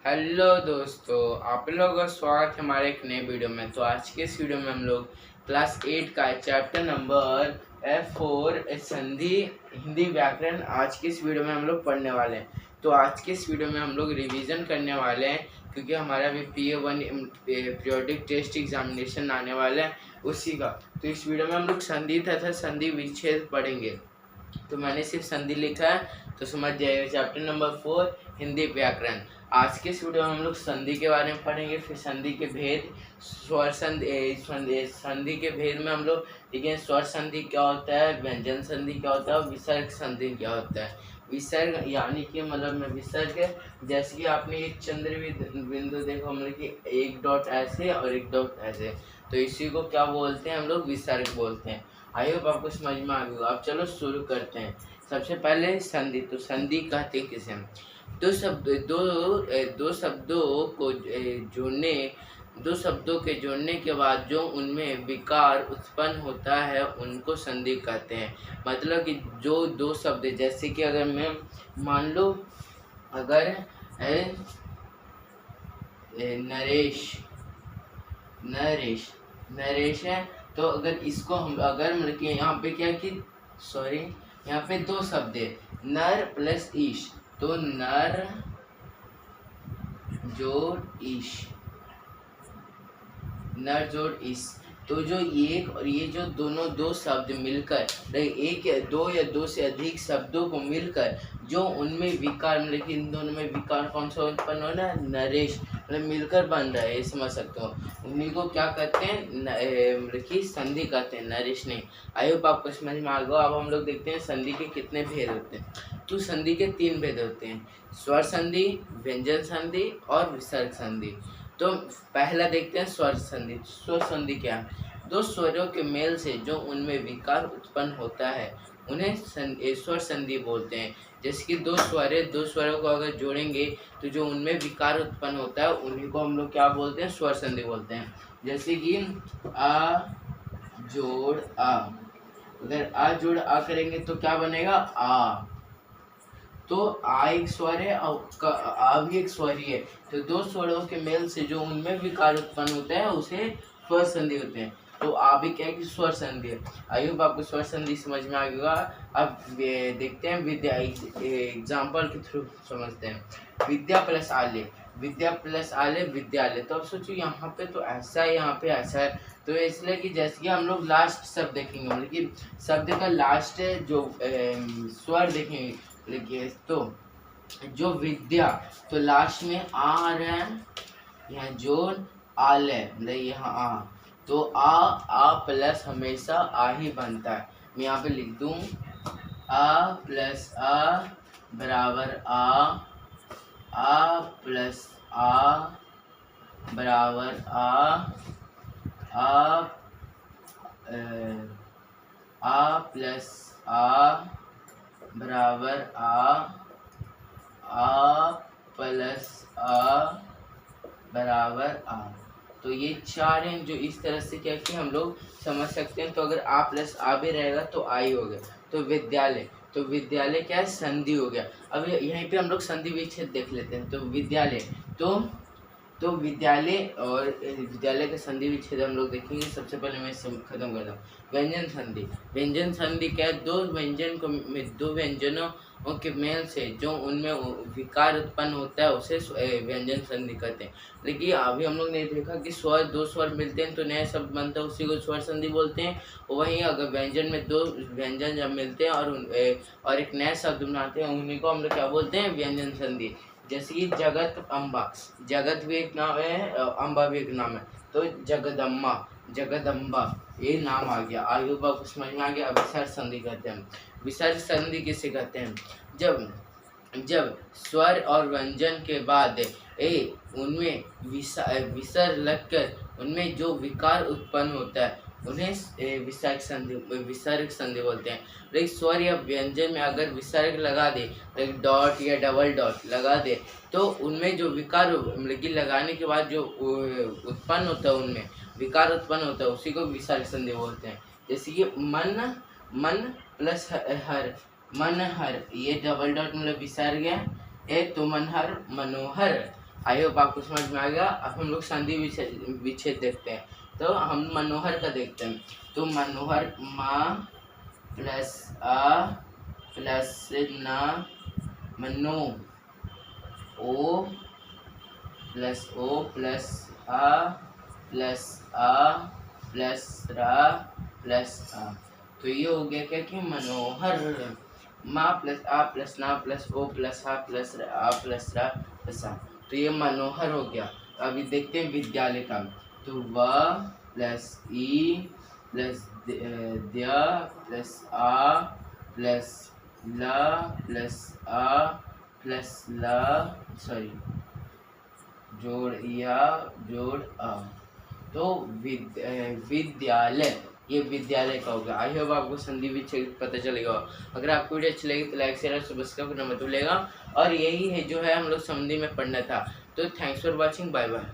Hello दोस्तों, आप लोगों का स्वागत है हमारे एक नए वीडियो में। तो आज के इस वीडियो में हम लोग क्लास 8 का चैप्टर नंबर F4 संधि हिंदी व्याकरण आज के इस वीडियो में हम लोग पढ़ने वाले हैं। तो आज के इस वीडियो में हम लोग रिवीजन करने वाले हैं क्योंकि हमारा अभी PA1 पीरियोडिक टेस्ट एग्जामिनेशन आने वाला है उसी का। तो इस वीडियो में हम लोग संधि तथा संधि विच्छेद पढ़ेंगे। तो मैंने सिर्फ संधि लिखा है, तो समझ जाइए। चैप्टर नंबर 4 हिंदी व्याकरण। आज के इस वीडियो में हम लोग संधि के बारे में पढ़ेंगे, फिर संधि के भेद, स्वर संधि संधि के भेद में हम लोग देखेंगे स्वर संधि क्या होता है, व्यंजन संधि क्या होता है और विसर्ग संधि क्या होता है। विसर्ग यानी कि मतलब में विसर्ग, जैसे कि आपने ये चंद्र बिंदु देखो, मतलब कि एक डॉट ऐसे और एक डॉट ऐसे, तो इसी को क्या बोलते हैं हम लोग, विसर्ग बोलते हैं। आई होप आपको समझ में आ गया। अब चलो शुरू करते हैं। सबसे पहले संधि। तो संधि कहते हैं किसे? दो शब्दों को जोड़ने, दो शब्दों के जोड़ने के बाद जो उनमें विकार उत्पन्न होता है उनको संधि कहते हैं। मतलब कि जो दो शब्द, जैसे कि अगर मैं मान लो अगर नरेश नरेश नरेश है, तो अगर इसको हम अगर मतलब कि यहाँ पे क्या कि सॉरी यहाँ पे दो शब्द है, नर प्लस ईश, तो नर जोड़ ईश, नर जोड़ ईश। तो जो एक और ये जो दोनों दो शब्द मिलकर, एक या दो से अधिक शब्दों को मिलकर जो उनमें विकार, मतलब कि इन दोनों में विकार कौन सा उत्पन्न हो ना, नरेश, मतलब मिलकर बन रहा है, ये समझ सकते हो। उन्हीं को क्या कहते हैं, मतलब कि संधि कहते हैं, नरेश नहीं। आई होप आपको समझ में आ गया। अब हम लोग देखते हैं संधि के कितने भेद होते हैं। तो संधि के 3 भेद होते हैं, स्वर संधि, व्यंजन संधि और विसर्ग संधि। तो पहला देखते हैं स्वर संधि। स्वर संधि क्या है? दो स्वरों के मेल से जो उनमें विकार उत्पन्न होता है उन्हें स्वर संधि बोलते हैं। जैसे कि दो स्वरों को अगर जोड़ेंगे तो जो उनमें विकार उत्पन्न होता है उन्हीं को हम लोग क्या बोलते हैं, स्वर संधि बोलते हैं। जैसे कि आ जोड़ आ, अगर आ जोड़ आ करेंगे तो क्या बनेगा, आ। तो आ एक स्वर है और आ भी एक स्वर ही है, तो दो स्वरों के मेल से जो उनमें विकार उत्पन्न होता है उसे स्वर संधि होते हैं। तो आ भी क्या है कि स्वर संधि है। आई होप आपको स्वर संधि समझ में आ गया। अब देखते हैं विद्या, एग्जाम्पल के थ्रू समझते हैं। विद्या प्लस आले, विद्या प्लस आले विद्यालय। तो अब सोचो यहाँ पे तो ऐसा है, यहाँ पे ऐसा है, तो इसलिए कि जैसे कि हम लोग लास्ट शब्द देखेंगे, मतलब कि शब्द का लास्ट जो स्वर देखेंगे, देखिए तो जो विद्या, तो लास्ट में आ रहा है, यहाँ जोड़ आलय, मतलब यहाँ आ, तो आ प्लस हमेशा आ ही बनता है। मैं यहाँ पे लिख दूं आ प्लस आ बराबर आ प्लस आ बराबर आ प्लस आ बराबर आ प्लस आ बराबर आ। तो ये चार हैं जो इस तरह से क्या कि हम लोग समझ सकते हैं। तो अगर आ प्लस आ भी रहेगा तो आ ही हो गया। तो विद्यालय, तो विद्यालय क्या है, संधि हो गया। अब यहीं पे हम लोग संधि विच्छेद देख लेते हैं। तो विद्यालय, तो विद्यालय और विद्यालय का संधि विच्छेद हम लोग देखेंगे। सबसे पहले मैं खत्म करता हूँ। व्यंजन संधि, व्यंजन संधि क्या है, दो व्यंजनों के मेल से जो उनमें विकार उत्पन्न होता है उसे व्यंजन संधि कहते हैं। लेकिन अभी हम लोग ने देखा कि स्वर, दो स्वर मिलते हैं तो नया शब्द बनता है, उसी को स्वर संधि बोलते हैं। वहीं अगर व्यंजन में दो व्यंजन जब मिलते हैं और एक नया शब्द बनाते हैं, उन्हीं को हम लोग क्या बोलते हैं, व्यंजन संधि। जैसे कि जगत अम्बा, जगत भी एक नाम है, अम्बा भी एक नाम है, तो जगदम्बा, जगदम्बा, ये नाम आ गया। आयु को समझ में आ गया। विसर्ग संधि कहते हैं। विसर्ग संधि किसे कहते हैं? जब स्वर और व्यंजन के बाद उनमें विसर्ग लगकर उनमें जो विकार उत्पन्न होता है उन्हें विसर्ग संधि बोलते हैं। लेकिन स्वर या व्यंजन में अगर विसर्ग लगा दे, लाइक डॉट या डबल डॉट लगा दे, तो उनमें जो विकार, मतलब लगाने के बाद जो उत्पन्न होता है, उनमें विकार उत्पन्न होता है, उसी को विसर्ग संधि बोलते हैं। जैसे कि मन प्लस हर, मन हर, ये डबल डॉट मतलब विसर्ग है। तो मनहर मनोहर, आई होप आपको समझ में आ गया। अब हम लोग संधि विच्छेद देखते हैं। तो हम मनोहर का देखते हैं। तो मनोहर मा प्लस आ प्लस न, मनो ओ प्लस आ प्लस रा प्लस आ। तो ये हो गया क्या कि मनोहर। माँ प्लस आ प्लस ना प्लस ओ प्लस आ प्लस आ प्लस रा प्लस आ। तो ये मनोहर हो गया। अभी देखते हैं विद्यालय का। तो व प्लस ई प्लस द्य प्लस आ प्लस ल प्लस आ प्लस ल सॉरी जोड़ या जोड़ आ। तो विद्यालय, ये विद्यालय का होगा। आई होप आपको संधि विच्छेद पता चलेगा। अगर आपको वीडियो अच्छी लगी तो लाइक शेयर और सब्सक्राइब करना मत भूलिएगा। और यही है जो है हम लोग संधि में पढ़ना था। तो thanks for watching, bye bye.